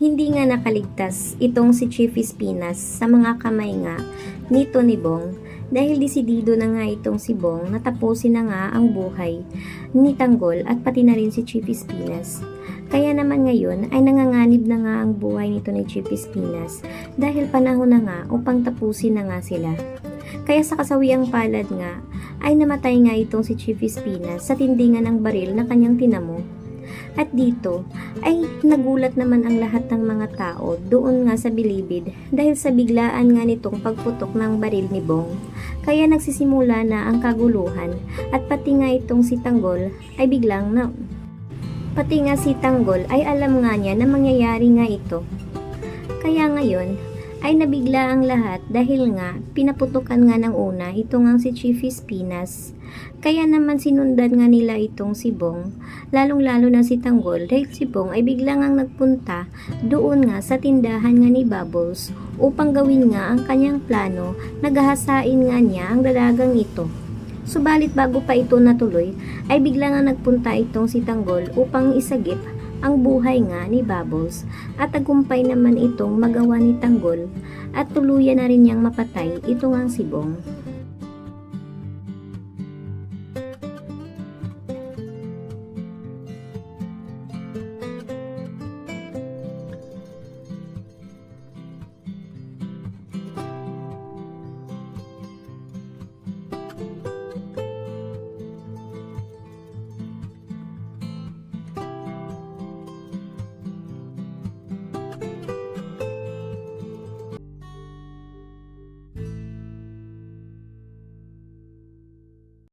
Hindi nga nakaligtas itong si Chief Espinas sa mga kamay nga nito ni Bong dahil desidido na nga itong si Bong na tapusin na nga ang buhay ni Tanggol at pati na rin si Chief Espinas. Kaya naman ngayon ay nanganganib na nga ang buhay nito ni Chief Espinas dahil panahon na nga upang tapusin na nga sila. Kaya sa kasawiang palad nga ay namatay nga itong si Chief Espinas sa tindingan ng baril na kanyang tinamo. At dito ay nagulat naman ang lahat ng mga tao doon nga sa bilibid dahil sa biglaan nga nitong pagputok ng baril ni Bong. Kaya nagsisimula na ang kaguluhan at pati nga itong si Tanggol ay biglang na pati nga si Tanggol ay alam nga niya na mangyayari nga ito. Kaya ngayon ay nabigla ang lahat dahil nga pinaputukan nga ng una itong ang si Chief Espinas. Kaya naman sinundan nga nila itong si Bong, lalong-lalo na si Tanggol dahil si Bong ay bigla ngang nagpunta doon nga sa tindahan nga ni Bubbles upang gawin nga ang kanyang plano na gahasain nga niya ang dalagang ito. Subalit bago pa ito natuloy ay bigla nga nagpunta itong si Tanggol upang isagip ang buhay nga ni Bubbles at tagumpay naman itong magawa ni Tanggol at tuluyan na rin niyang mapatay itong ang si Bong.